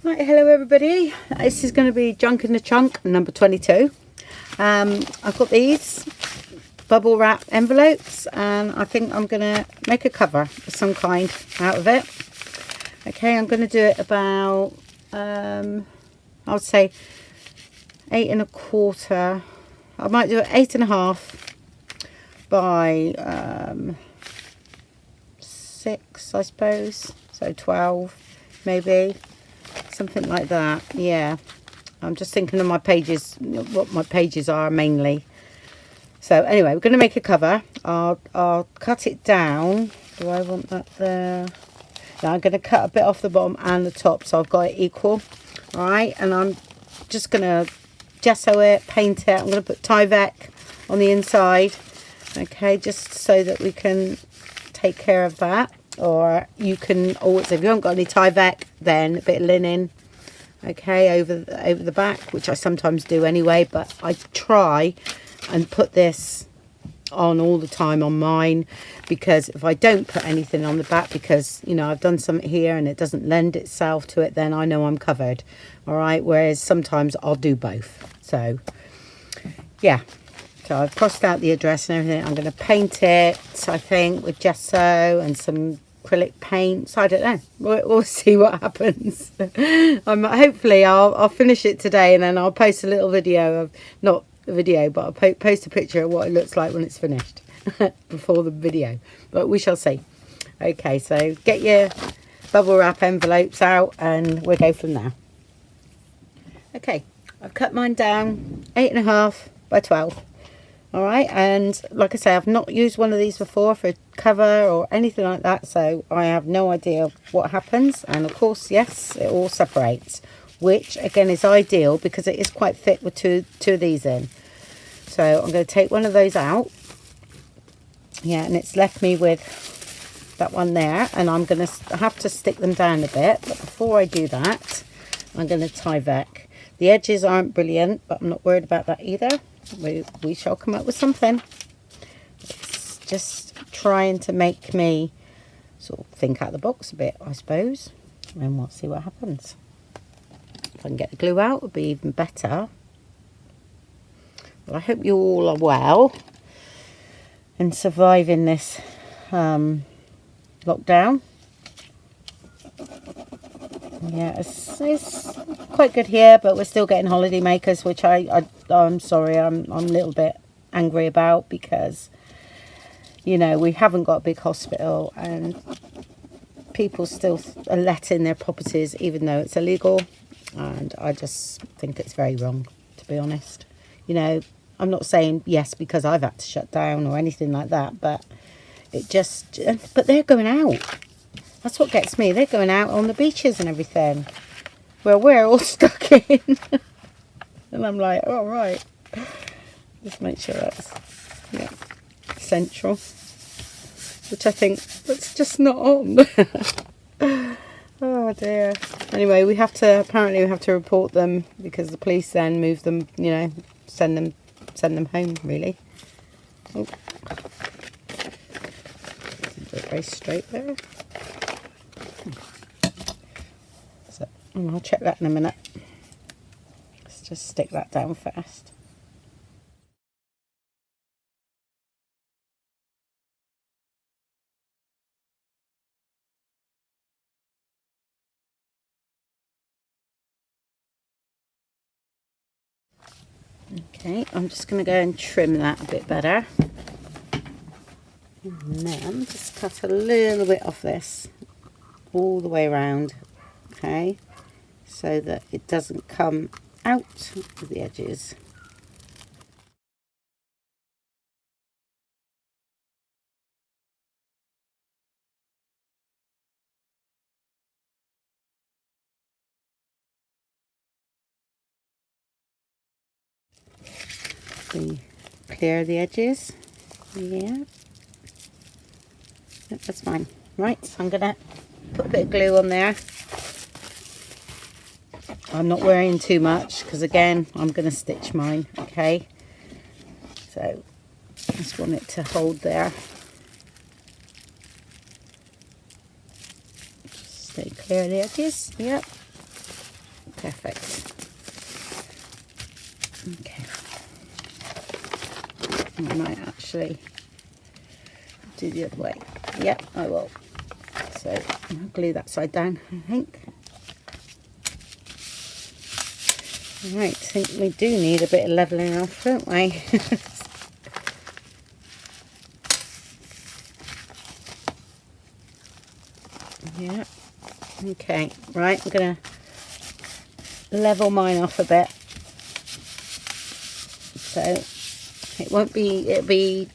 Right, hello everybody. This is going to be Junk in the Trunk number 22. I've got these bubble wrap envelopes and I think I'm going to make a cover of some kind out of it. Okay, I'm going to do it about, I would say 8 1/4. I might do it 8 1/2 by 6, I suppose. So 12 maybe. Something like that. Yeah, I'm just thinking of my pages, what my pages are mainly. So anyway, we're going to make a cover. I'll cut it down. Do I want that there? Now I'm going to cut a bit off the bottom and the top, so I've got it equal. All right, and I'm just going to gesso it, paint it. I'm going to put Tyvek on the inside. Okay, just so that we can take care of that. Or you can always, if you haven't got any Tyvek, then a bit of linen, okay, over the back, which I sometimes do anyway, but I try and put this on all the time on mine, because if I don't put anything on the back, because, you know, I've done something here and it doesn't lend itself to it, then I know I'm covered, all right, whereas sometimes I'll do both. So, yeah. So I've crossed out the address and everything. I'm going to paint it, I think, with gesso and some acrylic paints. I don't know. We'll see what happens. Hopefully I'll finish it today, and then I'll post a little video of, not a video, but I'll post a picture of what it looks like when it's finished before the video. But we shall see. Okay, so get your bubble wrap envelopes out and we'll go from there. Okay, I've cut mine down 8 1/2 by 12. All right, and like I say, I've not used one of these before for a cover or anything like that, so I have no idea what happens. And of course, yes, it all separates, which again is ideal because it is quite thick with two of these in. So I'm going to take one of those out. Yeah, and it's left me with that one there, and I'm going to have to stick them down a bit. But before I do that, I'm going to Tyvek. The edges aren't brilliant, but I'm not worried about that either. We shall come up with something. It's just trying to make me sort of think out of the box a bit, I suppose, and we'll see what happens. If I can get the glue out, it would be even better. Well, I hope you all are well and surviving this lockdown. Yeah, it's quite good here, but we're still getting holiday makers, which I'm sorry, I'm a little bit angry about, because, you know, we haven't got a big hospital and people still are letting their properties even though it's illegal, and I just think it's very wrong, to be honest. You know, I'm not saying yes because I've had to shut down or anything like that, but but they're going out. That's what gets me. They're going out on the beaches and everything, where we're all stuck in. And I'm like, oh, right. Just make sure that's, yeah, central. Which I think that's just not on. Oh, dear. Anyway, apparently we have to report them, because the police then move them, you know, send them home, really. Oh. Very straight there. So I'll check that in a minute. Let's just stick that down first. Okay, I'm just going to go and trim that a bit better. And then just cut a little bit off this all the way around, okay, so that it doesn't come out of the edges. We clear the edges. Yeah, that's fine. Right, so I'm gonna put a bit of glue on there. I'm not wearing too much because, again, I'm going to stitch mine, okay? So I just want it to hold there. Just stay clear of the edges, yep. Perfect. Okay. I might actually do the other way. Yep, I will. So I'll glue that side down, I think. Right, I think we do need a bit of levelling off, don't we? Yeah. Okay, right, I'm going to level mine off a bit. So it won't be, it'll be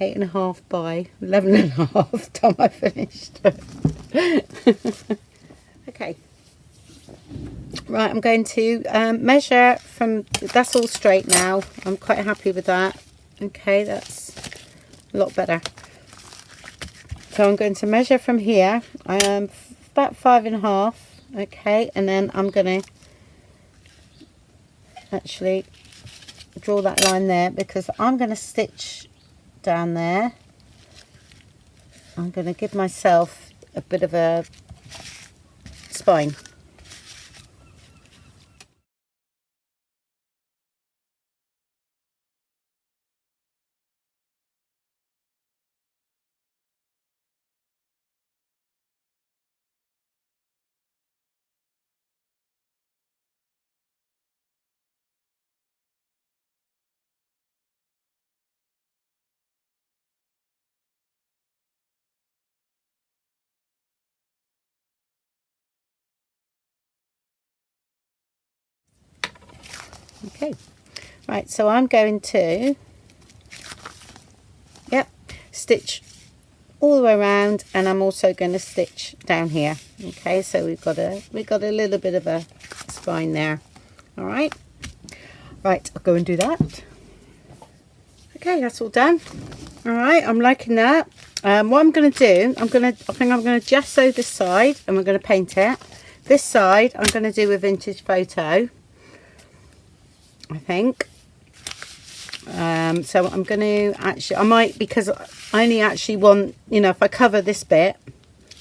8.5 by 11.5 time I finished. Okay. Right, I'm going to measure from, that's all straight now. I'm quite happy with that. Okay, that's a lot better. So I'm going to measure from here, about 5.5. Okay, and then I'm going to actually draw that line there because I'm going to stitch down there. I'm going to give myself a bit of a spine. Okay, right, so I'm going to, yep, stitch all the way around, and I'm also going to stitch down here. Okay, so we've got a little bit of a spine there. All right, right, I'll go and do that. Okay, that's all done. All right, I'm liking that. What I'm going to do, I think I'm going to gesso this side, and we're going to paint it. This side I'm going to do a vintage photo, I think. So I'm going to actually, I might, because I only actually want, you know, if I cover this bit,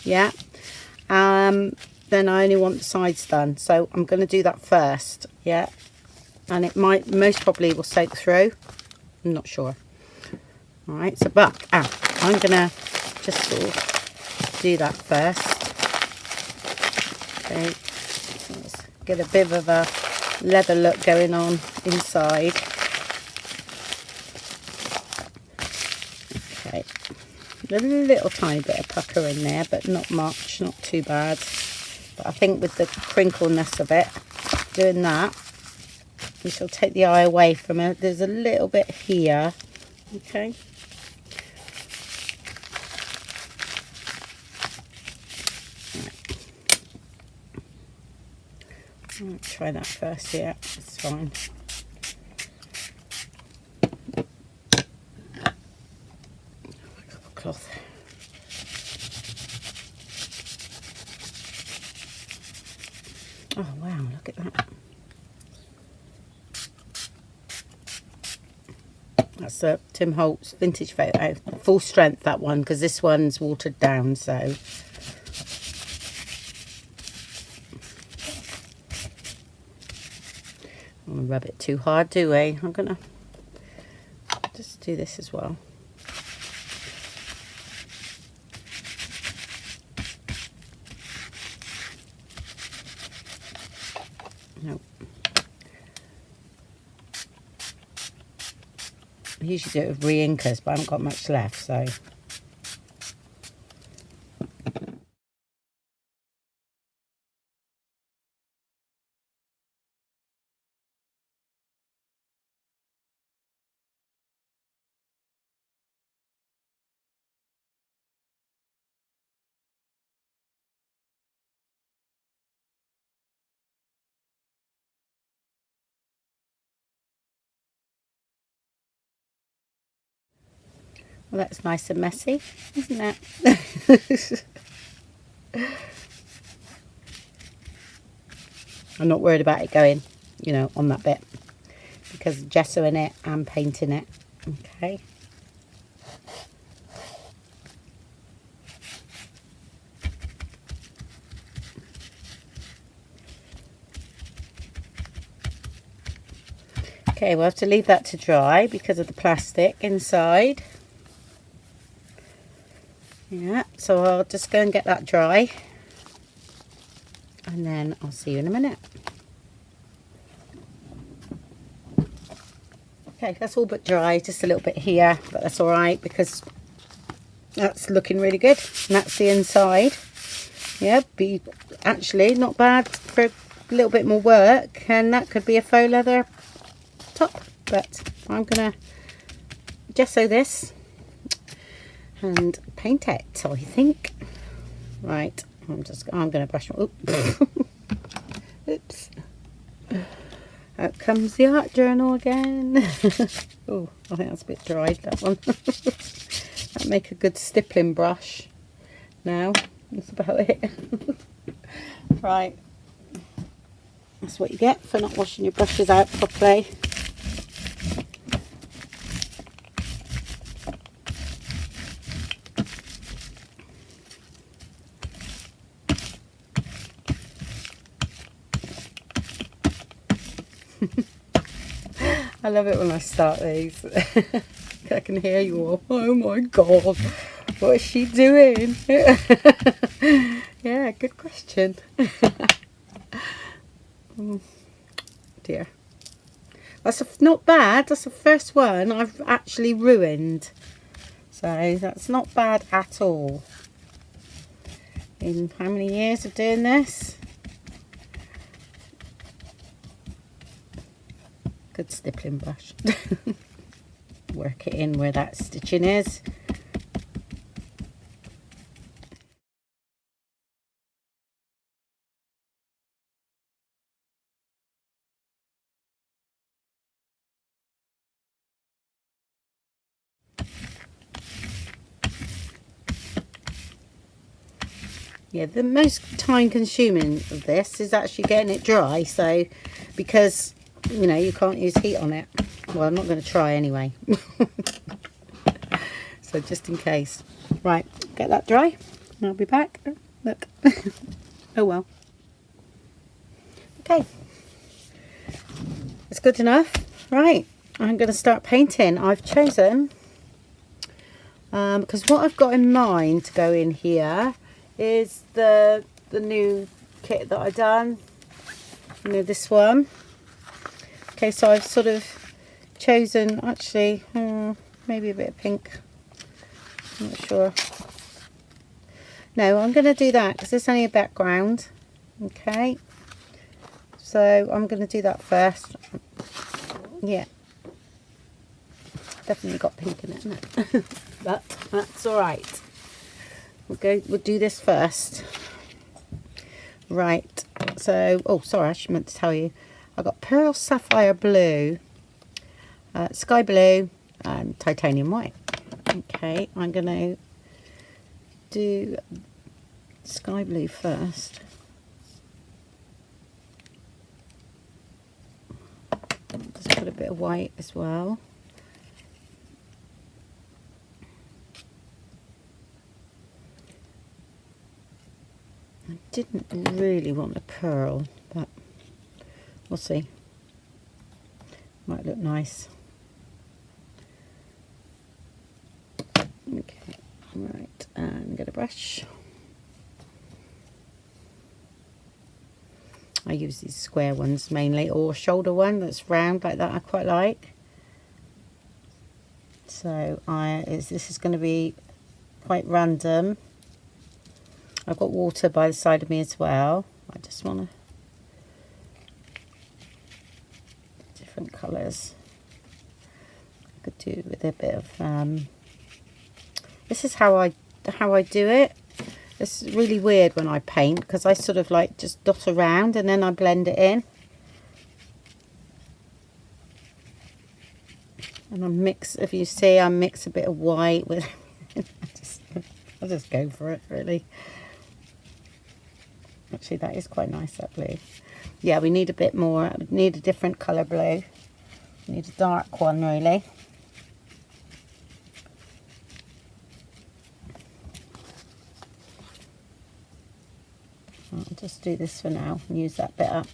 yeah, then I only want the sides done. So I'm going to do that first, yeah, and it might, most probably will soak through. I'm not sure. All right, so but I'm going to just sort of do that first. Okay, let's get a bit of a leather look going on inside. Okay, a little tiny bit of pucker in there, but not much, not too bad. But I think with the crinkleness of it, doing that, we shall take the eye away from it. There's a little bit here, okay. I'll try that first, yeah, it's fine. Cloth. Oh wow, look at that. That's a Tim Holtz vintage photo. Full strength, that one, because this one's watered down, so. I don't want to rub it too hard, do we? I'm going to just do this as well. Nope. I usually do it with re-inkers, but I haven't got much left, so. Well, that's nice and messy, isn't it? I'm not worried about it going, you know, on that bit, because gesso in it and painting it. Okay. Okay, we'll have to leave that to dry because of the plastic inside. Yeah, so I'll just go and get that dry. And then I'll see you in a minute. Okay, that's all but dry, just a little bit here, but that's all right because that's looking really good. And that's the inside. Yeah, be actually not bad for a little bit more work, and that could be a faux leather top. But I'm gonna gesso this and paint it, I think. Right, I'm gonna brush my, oops. Out comes the art journal again. Oh, I think that's a bit dried, that one. That'll make a good stippling brush. Now, that's about it. Right. That's what you get for not washing your brushes out properly. I love it when I start these. I can hear you all. Oh my god, what is she doing? Yeah, good question. Oh dear. That's not bad. That's the first one I've actually ruined. So that's not bad at all. In how many years of doing this? Good stippling brush. Work it in where that stitching is. Yeah, the most time consuming of this is actually getting it dry, so because you know you can't use heat on it. Well, I'm not going to try anyway. So just in case. Right, get that dry and I'll be back. Look. Oh well. Okay, it's good enough. Right, I'm going to start painting. I've chosen because what I've got in mind to go in here is the new kit that I done. You know, this one. Okay, so I've sort of chosen actually maybe a bit of pink. I'm not sure. No, I'm going to do that because it's only a background. Okay, so I'm going to do that first. Yeah, definitely got pink in it, isn't it? But that's all right. We'll do this first. Right, so oh sorry, I should meant to tell you I got pearl sapphire blue, sky blue and titanium white. Okay, I'm gonna do sky blue first. Just put a bit of white as well. I didn't really want a pearl, but we'll see. Might look nice. Okay, right, and get a brush. I use these square ones mainly, or shoulder one that's round like that I quite like. So this is going to be quite random. I've got water by the side of me as well. I just want different colours. I could do with a bit of this is how I do it. It's really weird when I paint because I sort of like just dot around and then I blend it in. And I mix, if you see, I mix a bit of white with I just go for it really. Actually, that is quite nice, that blue. Yeah, we need a bit more. We need a different colour blue. We need a dark one, really. I'll just do this for now and use that bit up.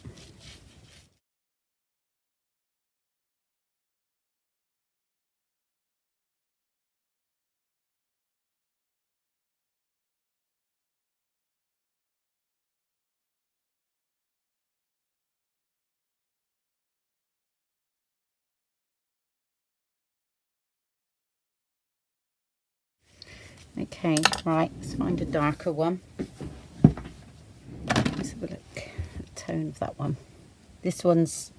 Okay, right, let's find a darker one. Let's have a look at the tone of that one. This one's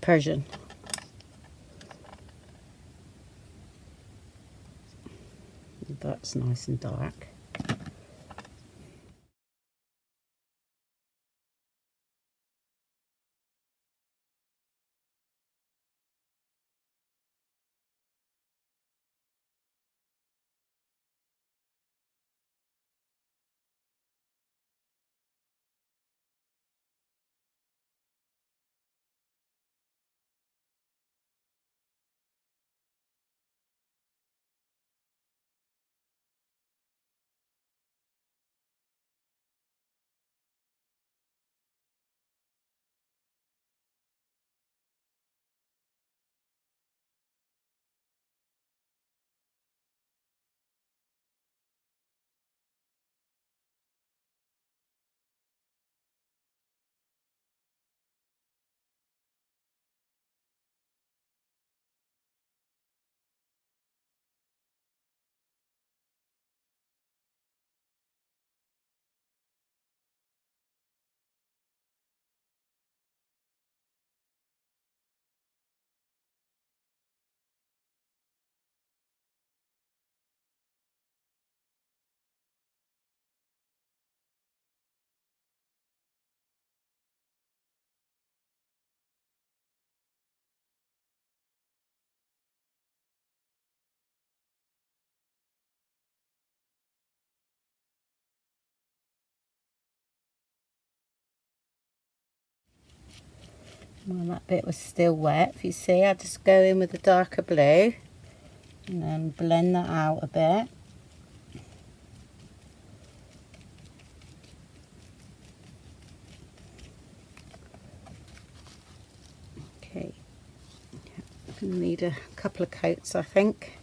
Persian. That's nice and dark. Well, that bit was still wet. If you see, I just go in with a darker blue and then blend that out a bit. Okay, I'm gonna need a couple of coats, I think.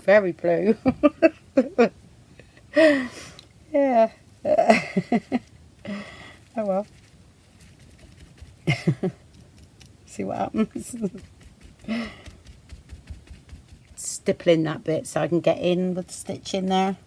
Very blue. Yeah. Oh well. See what happens. Stippling that bit so I can get in with the stitch in there.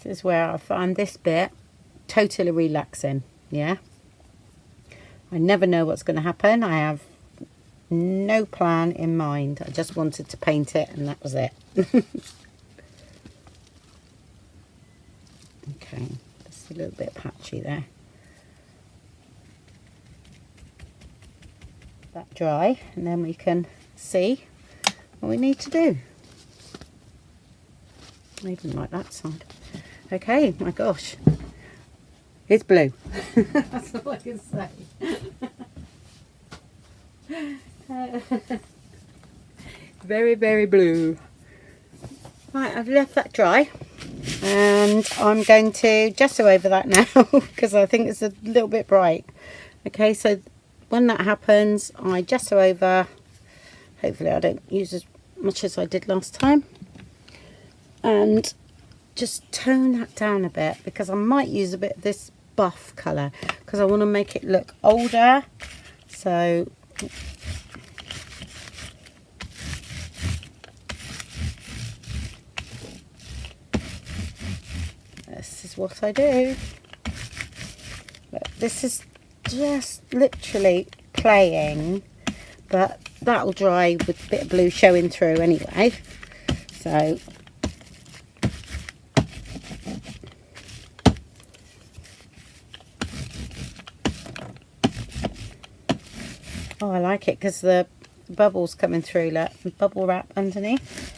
This is where I find this bit totally relaxing. Yeah, I never know what's going to happen. I have no plan in mind. I just wanted to paint it and that was it. Okay, just a little bit patchy there. That dry and then we can see what we need to do. I even like that side. Okay, my gosh, It's blue. That's all I can say. Very, very blue. Right, I've left that dry. And I'm going to gesso over that now because I think it's a little bit bright. Okay, so when that happens, I gesso over. Hopefully I don't use as much as I did last time. And just tone that down a bit because I might use a bit of this buff colour because I want to make it look older. So this is what I do. Look, this is just literally playing, but that'll dry with a bit of blue showing through anyway. So oh, I like it because the bubbles coming through, look, bubble wrap underneath.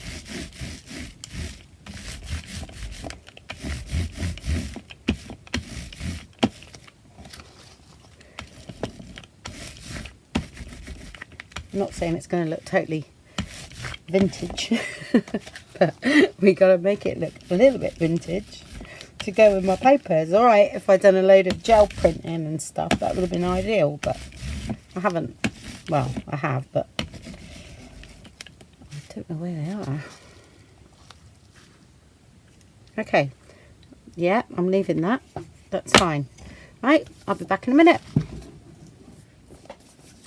I'm not saying it's going to look totally vintage, but we got to make it look a little bit vintage to go with my papers. All right, if I'd done a load of gel printing and stuff, that would have been ideal, but I haven't. Well, I have, but I don't know where they are. Okay, yeah, I'm leaving that. That's fine. Right, I'll be back in a minute.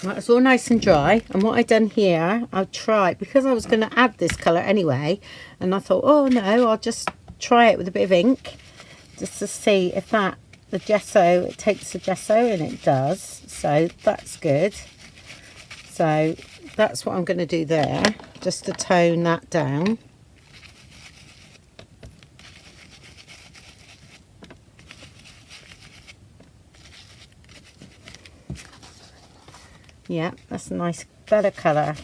Right, it's all nice and dry, and what I've done here, I'll try, because I was going to add this colour anyway, and I thought, oh no, I'll just try it with a bit of ink, just to see if that, the gesso, it takes the gesso, and it does, so that's good. So that's what I'm going to do there, just to tone that down. Yeah, that's a nice, better colour.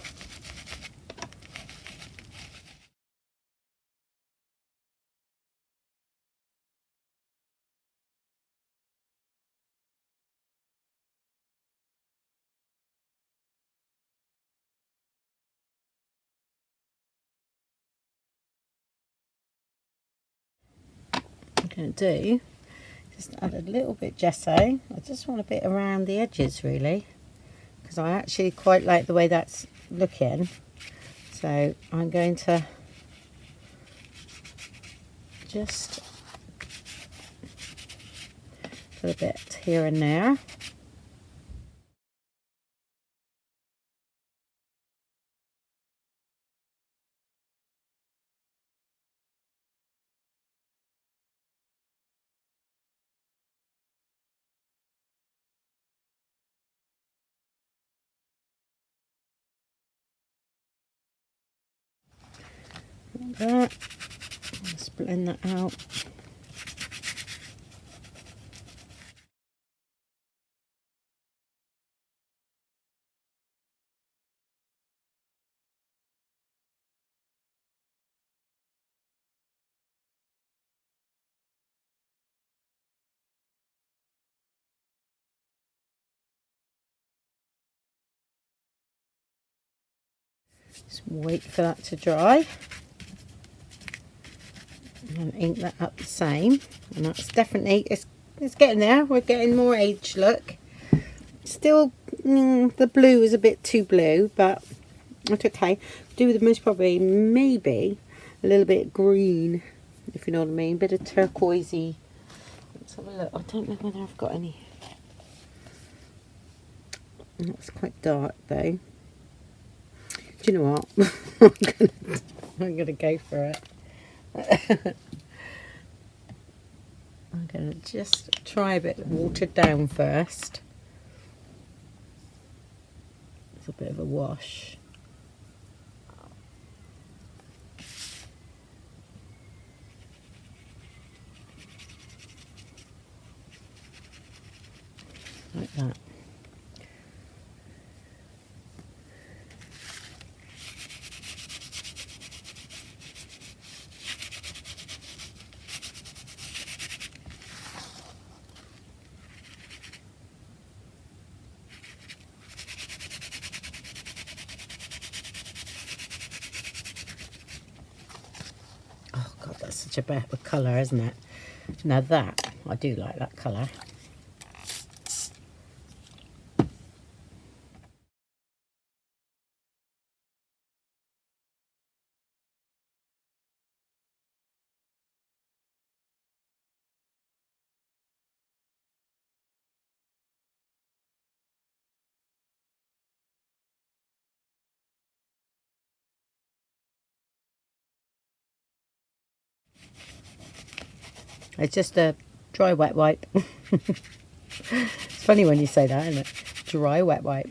I'm going to do, just add a little bit gesso. I just want a bit around the edges really, because I actually quite like the way that's looking. So I'm going to just put a bit here and there. Like that. Let's blend that out. Just wait for that to dry and ink that up the same. And that's definitely, it's getting there. We're getting more aged look. Still, the blue is a bit too blue, but that's okay. Do with the most probably maybe a little bit green, if you know what I mean. Bit of turquoisey. Let's have a look. I don't know whether I've got any. That's quite dark though. Do you know what? I'm gonna go for it. I'm gonna just try a bit watered down first. It's a bit of a wash. Like that. such a better colour, isn't it? Now that, I do like that colour. It's just a dry wet wipe. It's funny when you say that, isn't it? Dry wet wipe.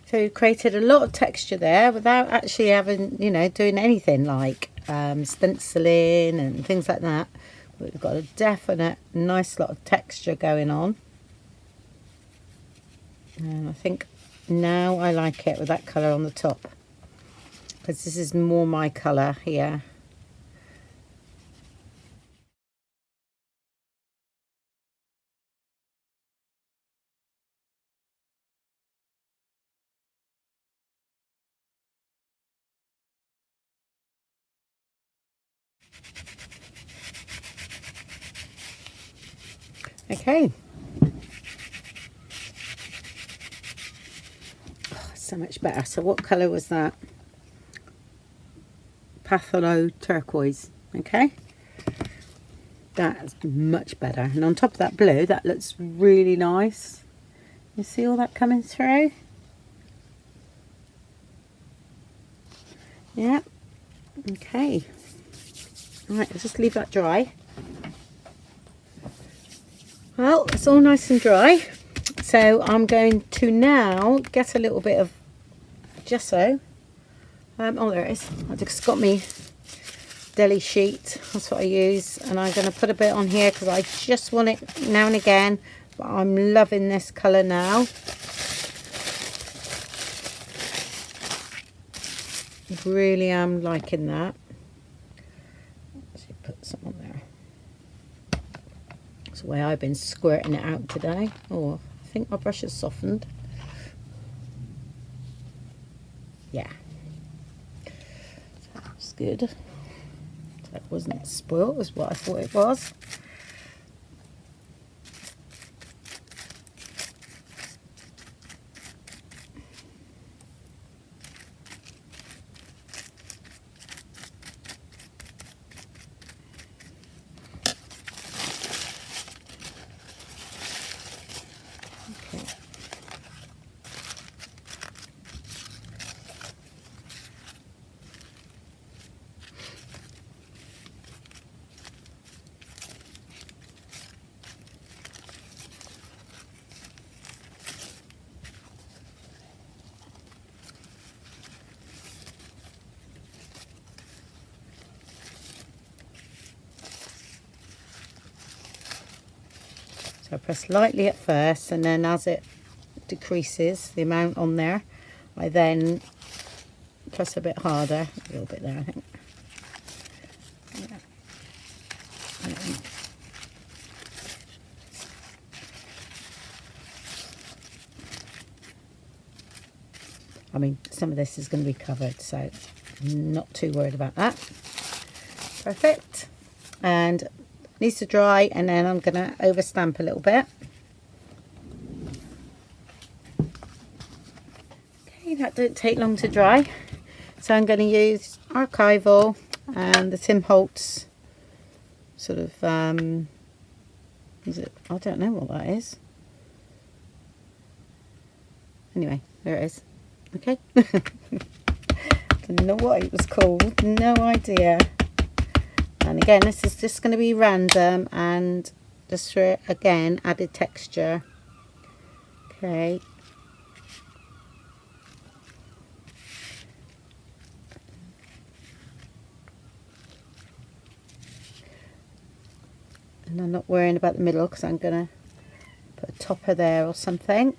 So you've created a lot of texture there without actually having, you know, doing anything like stenciling and things like that. But we've got a definite nice lot of texture going on. And I think now I like it with that colour on the top, because this is more my colour here. Okay. Oh, so much better. So what colour was that? Phthalo turquoise. Okay. That's much better. And on top of that blue, that looks really nice. You see all that coming through? Yeah. Okay. Right, I'll just leave that dry. Well, it's all nice and dry. So I'm going to now get a little bit of gesso. Oh, there it is. I just got me deli sheet. That's what I use. And I'm going to put a bit on here because I just want it now and again. But I'm loving this colour now. Really am liking that. Let's put some on there. That's the way I've been squirting it out today. Oh, I think my brush has softened. Yeah. That's good. That wasn't spoiled, was what I thought it was. So I press lightly at first, and then as it decreases the amount on there, I then press a bit harder, a little bit there I think. Yeah. I mean, some of this is going to be covered, so I'm not too worried about that. Perfect. And needs to dry, and then I'm going to over stamp a little bit. Okay, that didn't take long to dry. So I'm going to use Archival and the Tim Holtz sort of, is it? I don't know what that is. Anyway, there it is. Okay. Don't know what it was called, no idea. And again, this is just going to be random and just for, again, added texture. Okay. And I'm not worrying about the middle because I'm going to put a topper there or something.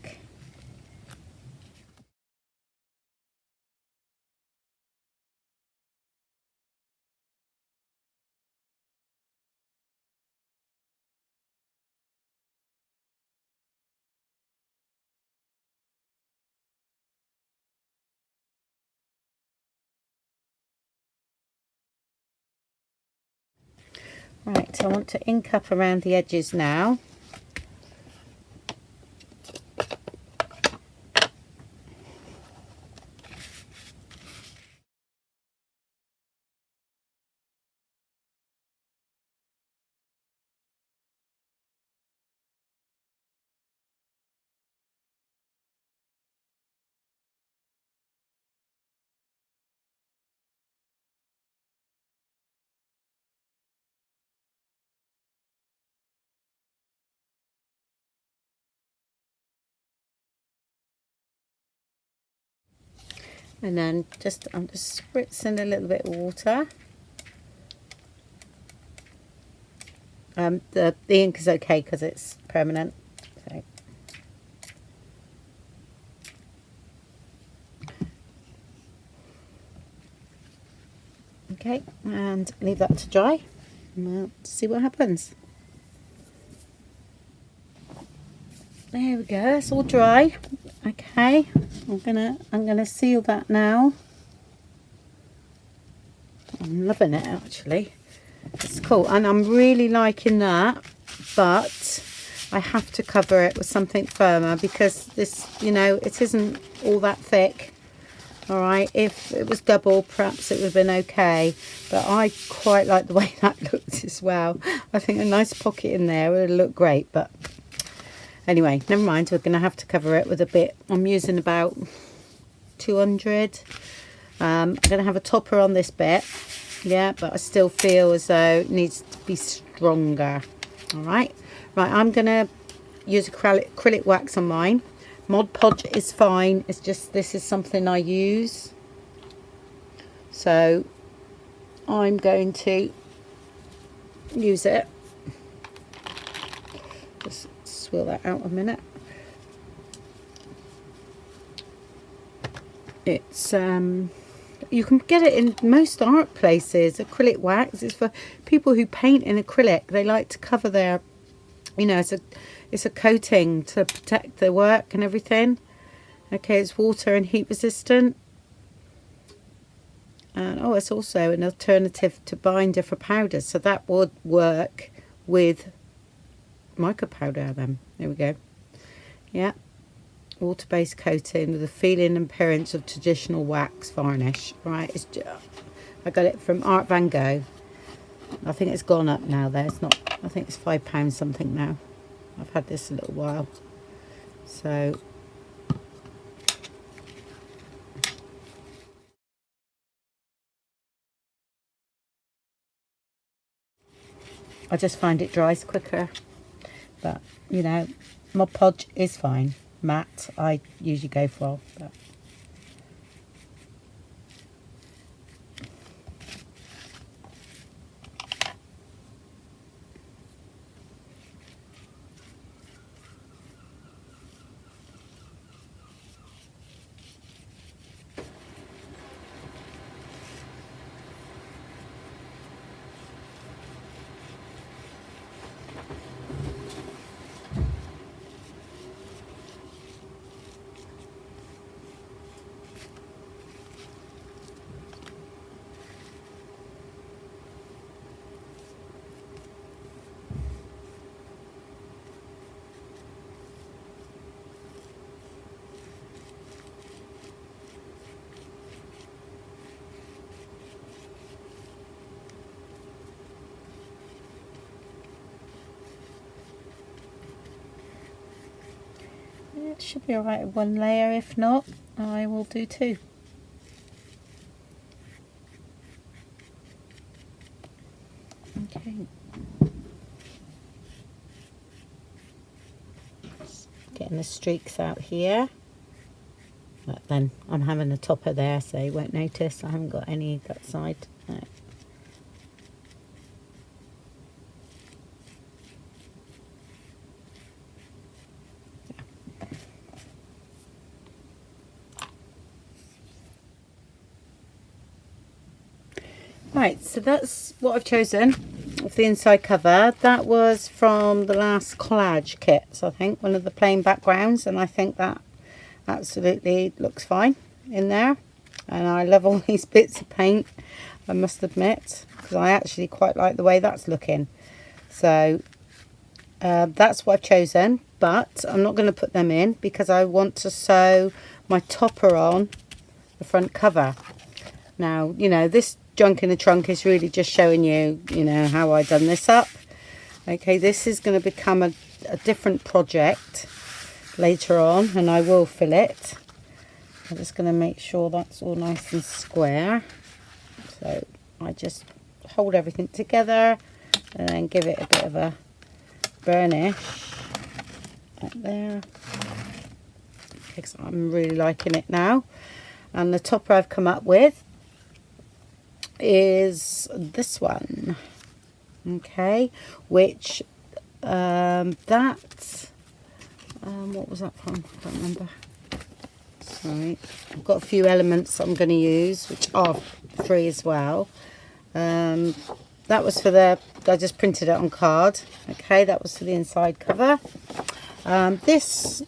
Right, so I want to ink up around the edges now. And then I'm just spritzing a little bit of water. The ink is okay because it's permanent. So. Okay, and leave that to dry. And we'll see what happens. There we go. It's all dry. Okay, I'm gonna seal that now. I'm loving it actually. It's cool, and I'm really liking that. But I have to cover it with something firmer because this, you know, it isn't all that thick. All right, if it was double, perhaps it would have been okay, but I quite like the way that looks as well. I think a nice pocket in there would look great, but anyway, never mind. We're going to have to cover it with a bit. I'm using about 200. I'm going to have a topper on this bit, yeah, but I still feel as though it needs to be stronger. All right, I'm going to use acrylic wax on mine. Mod Podge is fine, it's just this is something I use, so I'm going to use it. Just swill that out a minute. It's you can get it in most art places. Acrylic wax is for people who paint in acrylic. They like to cover their, you know, it's a coating to protect the work and everything. Okay, it's water and heat resistant. And oh, it's also an alternative to binder for powders, so that would work with mica powder then. There we go. Yeah, water-based coating with a feeling and appearance of traditional wax varnish. Right, I got it from Art Van Gogh. I think it's gone up now though. It's not, I think it's £5 something now. I've had this a little while, so I just find it dries quicker. But you know, Mod Podge is fine. Matte I usually go for, but it should be alright with one layer. If not, I will do two. getting the streaks out here. But then I'm having a topper there, so you won't notice I haven't got any that side. No. Right, so that's what I've chosen of the inside cover. That was from the last collage kits, I think, one of the plain backgrounds, and I think that absolutely looks fine in there. And I love all these bits of paint, I must admit, because I actually quite like the way that's looking. So that's what I've chosen, but I'm not going to put them in because I want to sew my topper on the front cover. Now, you know, this junk in the trunk is really just showing you, you know, how I done this up. Okay, this is going to become a different project later on, and I will fill it. I'm just going to make sure that's all nice and square. So I just hold everything together and then give it a bit of a burnish up there, because I'm really liking it now. And the topper I've come up with is this one, okay, which what was that from? I can't remember. Sorry, I've got a few elements I'm going to use which are free as well. That was for the, I just printed it on card. Okay, that was for the inside cover. This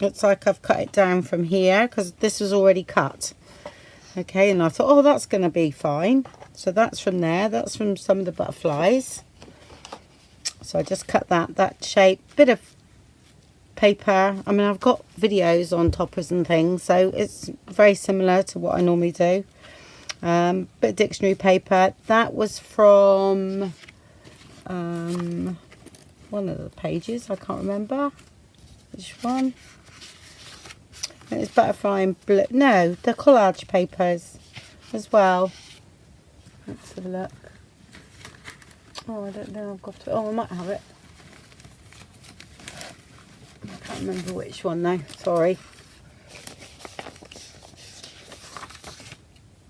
looks like I've cut it down from here because this was already cut. Okay, and I thought, oh, that's going to be fine. So that's from there. That's from some of the butterflies. So I just cut that shape. Bit of paper. I mean, I've got videos on toppers and things, so it's very similar to what I normally do. Bit of dictionary paper. That was from one of the pages. I can't remember which one. It's butterfly and blue. No, the collage papers as well. Let's have a look. Oh, I don't know. I've got to. Oh, I might have it. I can't remember which one though. Sorry.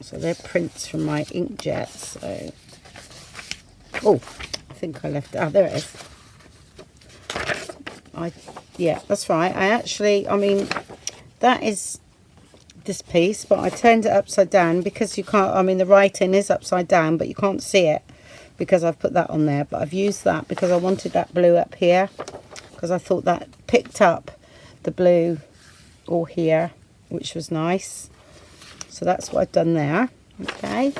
So they're prints from my inkjet. So, oh, I think I left it. Oh, there it is. Yeah, that's right. I mean, that is this piece, but I turned it upside down because you can't, I mean, the writing is upside down, but you can't see it because I've put that on there. But I've used that because I wanted that blue up here, because I thought that picked up the blue all here, which was nice. So that's what I've done there. Okay.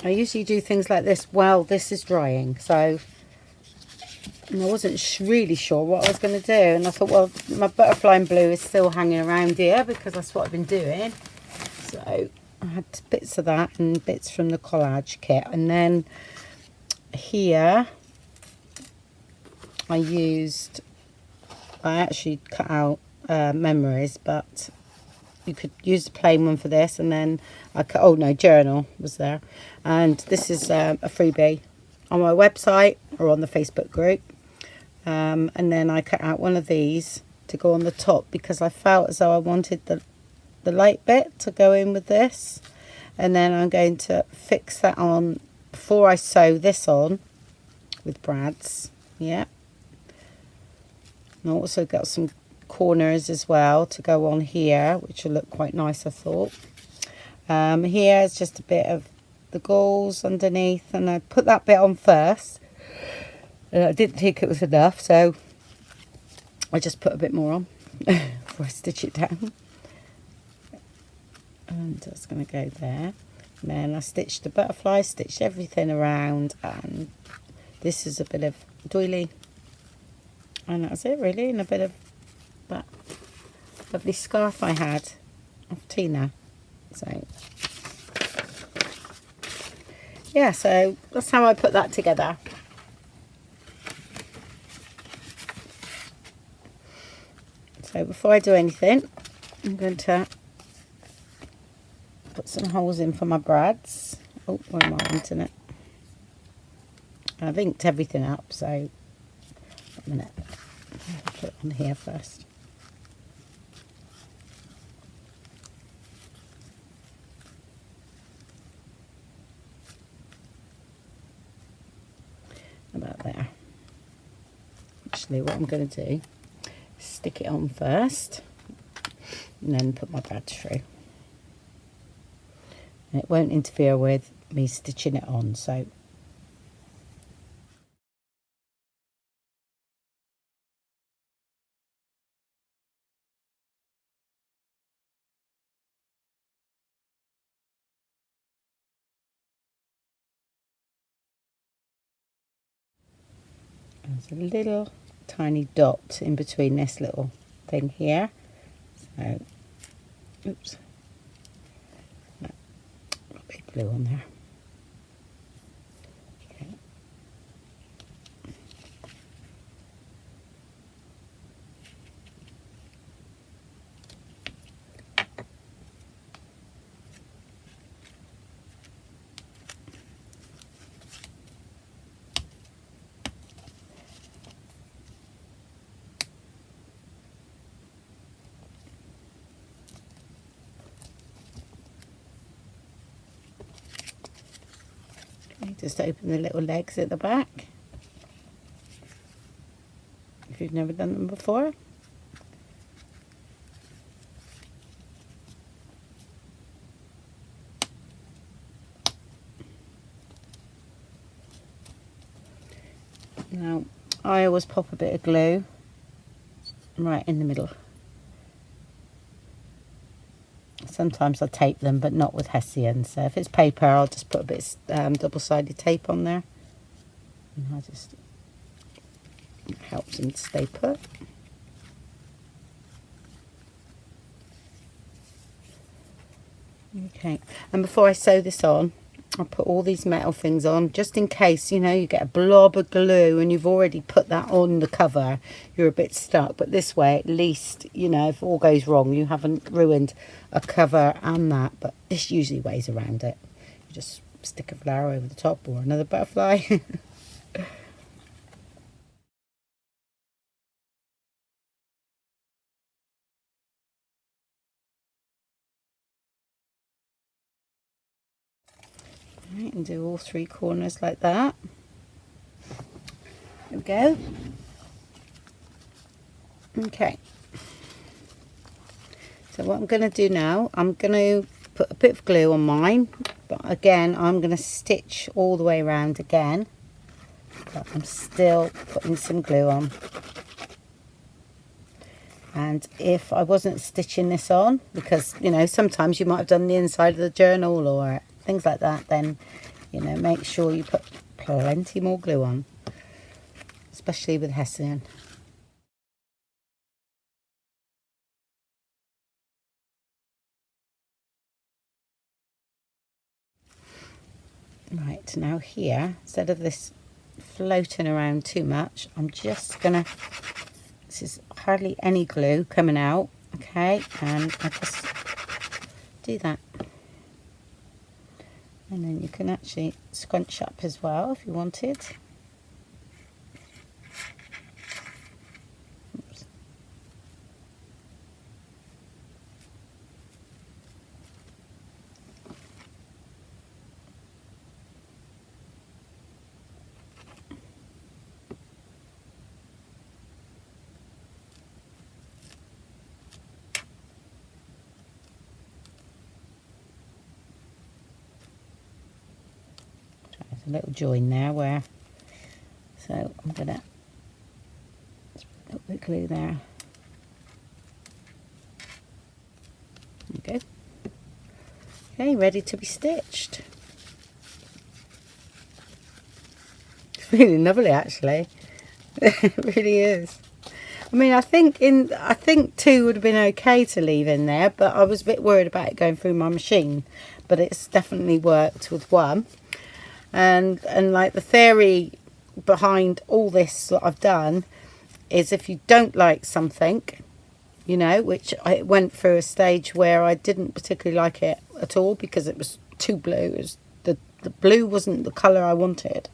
I usually do things like this while this is drying, so I wasn't really sure what I was going to do, and I thought, well, my butterfly and blue is still hanging around here because that's what I've been doing. So I had bits of that and bits from the collage kit, and then here I actually cut out memories, but you could use the plain one for this, and then I cut, oh no, journal was there, and this is a freebie on my website or on the Facebook group. And then I cut out one of these to go on the top because I felt as though I wanted the light bit to go in with this, and then I'm going to fix that on before I sew this on with brads. Yeah, and I also got some corners as well to go on here, which will look quite nice, I thought. Here is just a bit of the galls underneath, and I put that bit on first. I didn't think it was enough, so I just put a bit more on before I stitch it down. And that's going to go there. And then I stitched the butterfly, stitched everything around, and this is a bit of doily. And that's it really, and a bit of that lovely scarf I had of Tina. So yeah, so that's how I put that together. So before I do anything, I'm going to put some holes in for my brads. Oh, where am I wanting it? I've inked everything up, so a minute. I'll put it on here first. About there. Actually, what I'm going to do is stick it on first and then put my badge through. And it won't interfere with me stitching it on, so there's a little tiny dot in between this little thing here. So, oops, got a bit of glue on there. Okay. Just open the little legs at the back, if you've never done them before. Now, I always pop a bit of glue right in the middle. Sometimes I tape them, but not with Hessian. So if it's paper, I'll just put a bit of double-sided tape on there. And I just, it helps them to stay put. Okay, and before I sew this on, I'll put all these metal things on, just in case, you know, you get a blob of glue and you've already put that on the cover, you're a bit stuck. But this way, at least, you know, if all goes wrong, you haven't ruined a cover and that. But this usually weighs around it. You just stick a flower over the top or another butterfly. Right, and do all three corners like that. There we go. Okay. So what I'm going to do now, I'm going to put a bit of glue on mine, but again, I'm going to stitch all the way around again. But I'm still putting some glue on. And if I wasn't stitching this on, because, you know, sometimes you might have done the inside of the journal or things like that, then, you know, make sure you put plenty more glue on, especially with Hessian. Right, now here, instead of this floating around too much, I'm just gonna, this is hardly any glue coming out, okay, and I just do that. And then you can actually scrunch up as well if you wanted. Oops. There's a little join there where, so I'm gonna put a little bit of glue there. There we go. Okay, ready to be stitched. It's really lovely, actually. It really is. I mean, I think two would have been okay to leave in there, but I was a bit worried about it going through my machine. But it's definitely worked with one. And like the theory behind all this that I've done is, if you don't like something, you know, which I went through a stage where I didn't particularly like it at all because it was too blue. It was, the blue wasn't the colour I wanted.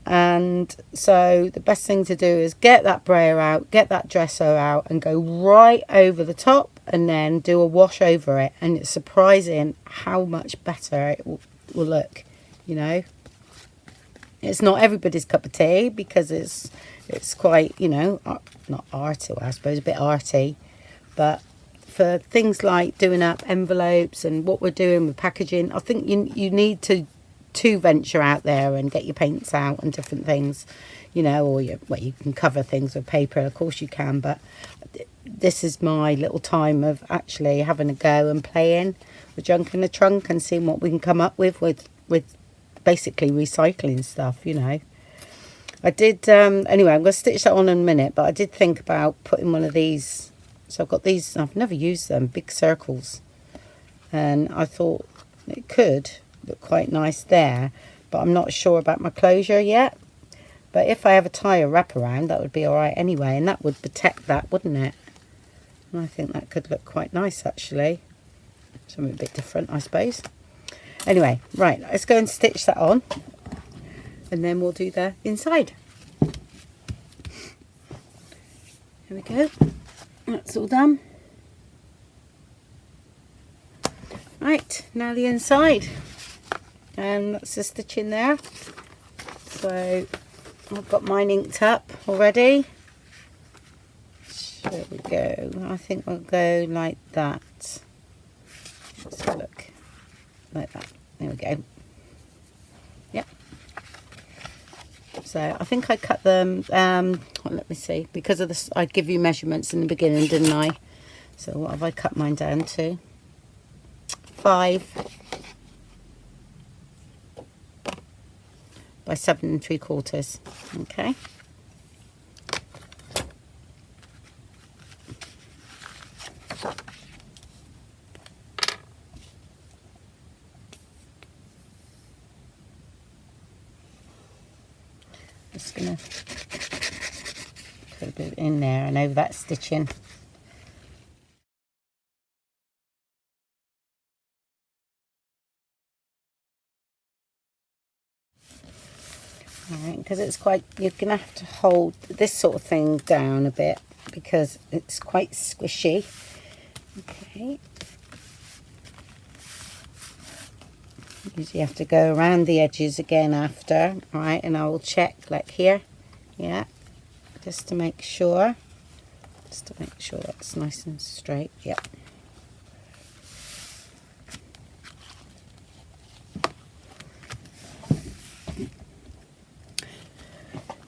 And so the best thing to do is get that brayer out, get that dresser out, and go right over the top, and then do a wash over it. And it's surprising how much better it will look, you know. It's not everybody's cup of tea, because it's quite, you know, not arty, I suppose, a bit arty. But for things like doing up envelopes and what we're doing with packaging, I think you need to venture out there and get your paints out and different things, you know, or you can cover things with paper, of course you can, but this is my little time of actually having a go and playing with junk in the trunk and seeing what we can come up with basically recycling stuff, you know. I did anyway, I'm going to stitch that on in a minute, but I did think about putting one of these. So I've got these, I've never used them, big circles, and I thought it could look quite nice there, but I'm not sure about my closure yet. But if I have a tie or wrap around, that would be all right anyway, and that would protect that, wouldn't it? And I think that could look quite nice, actually. Something a bit different, I suppose. Anyway, right, let's go and stitch that on, and then we'll do the inside. Here we go. That's all done. Right, now the inside. And that's the stitching there. So I've got mine inked up already. There we go. I think we'll go like that. Let's have a look. Like that. There we go. Yep. So I think I cut them, well, let me see, because of this, I give you measurements in the beginning, didn't I? So what have I cut mine down to? 5 by 7 3/4. Okay. Just gonna put a bit in there and over that stitching. Alright, because it's quite, you're going to have to hold this sort of thing down a bit because it's quite squishy. Okay. Usually have to go around the edges again after, alright, and I will check like here, yeah, just to make sure it's nice and straight, yep.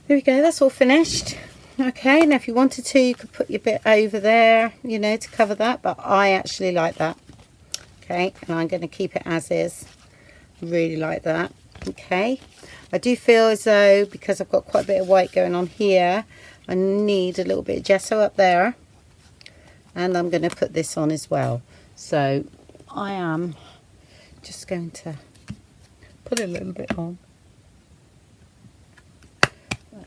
There we go, that's all finished. Okay, and if you wanted to, you could put your bit over there, you know, to cover that, but I actually like that. Okay, and I'm going to keep it as is. Really like that. Okay, I do feel as though, because I've got quite a bit of white going on here, I need a little bit of gesso up there, and I'm going to put this on as well. So I am just going to put a little bit on.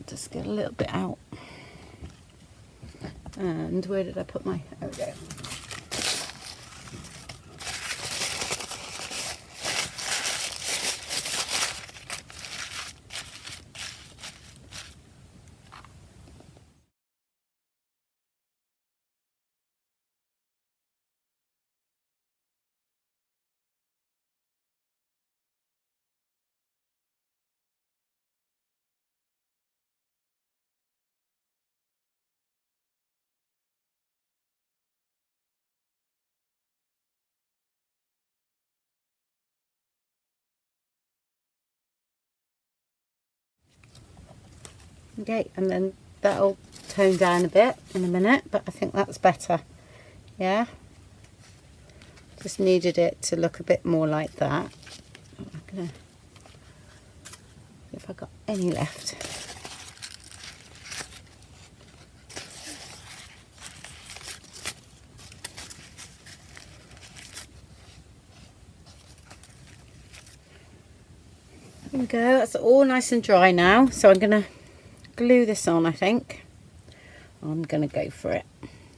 Just get a little bit out. And where did I put my, there we go. Okay, and then that'll tone down a bit in a minute, but I think that's better. Yeah, just needed it to look a bit more like that. I'm gonna, if I got any left. There we go, that's all nice and dry now, so I'm gonna glue this on. I think I'm gonna go for it.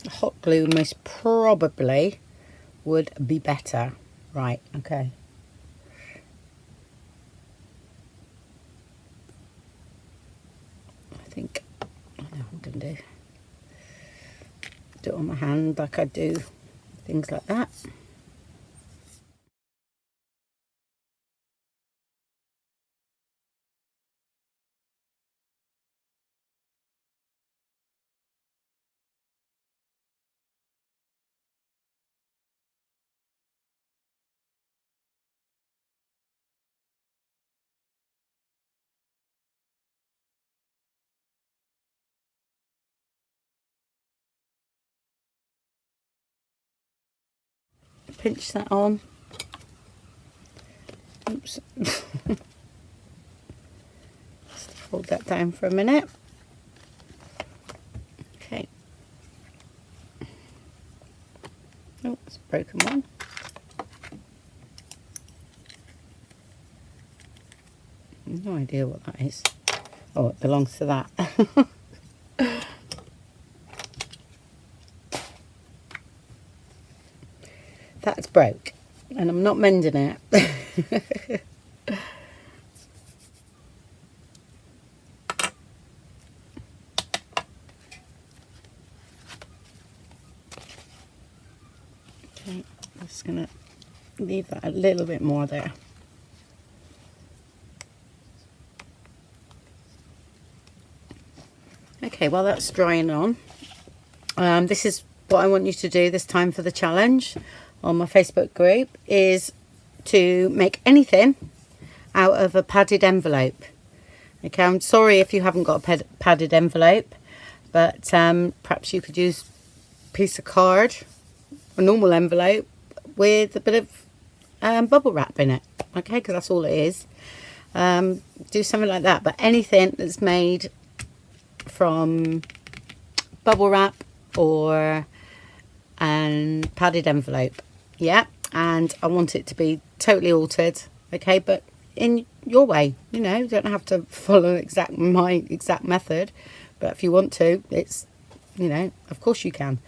Hot glue most probably would be better. Right, okay. think I know what I'm going to do it on my hand like I do things like that. Pinch that on. Oops. Just hold that down for a minute. Okay. Oh, it's a broken one. No idea what that is. Oh, it belongs to that. That's broke, and I'm not mending it. Okay, I'm just gonna leave that a little bit more there. Okay, while that's drying on, this is what I want you to do this time for the challenge on my Facebook group, is to make anything out of a padded envelope. Okay, I'm sorry if you haven't got a padded envelope, but perhaps you could use a piece of card, a normal envelope with a bit of bubble wrap in it. Okay, because that's all it is. Do something like that, but anything that's made from bubble wrap or padded envelope. Yeah, and I want it to be totally altered. Okay, but in your way, you know, you don't have to follow my exact method, but if you want to, it's, you know, of course you can.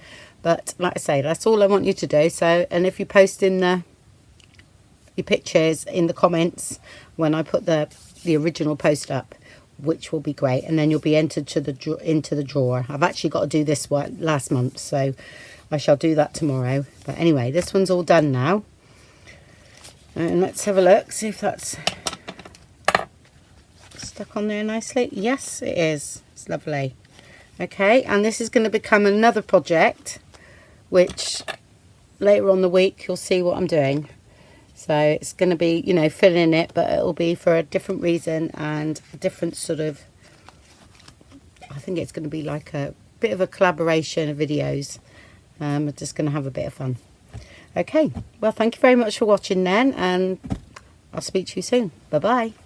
But like I say, that's all I want you to do. So, and if you post in your pictures in the comments when I put the original post up, which will be great, and then you'll be entered to into the drawer. I've actually got to do this one last month, so I shall do that tomorrow. But anyway, this one's all done now, and let's have a look, see if that's stuck on there nicely. Yes, it is. It's lovely. Okay, and this is going to become another project, which later on the week you'll see what I'm doing. So it's going to be, you know, filling it, but it'll be for a different reason and a different sort of, I think it's going to be like a bit of a collaboration of videos. We're just going to have a bit of fun. Okay, well, thank you very much for watching then, and I'll speak to you soon. Bye-bye.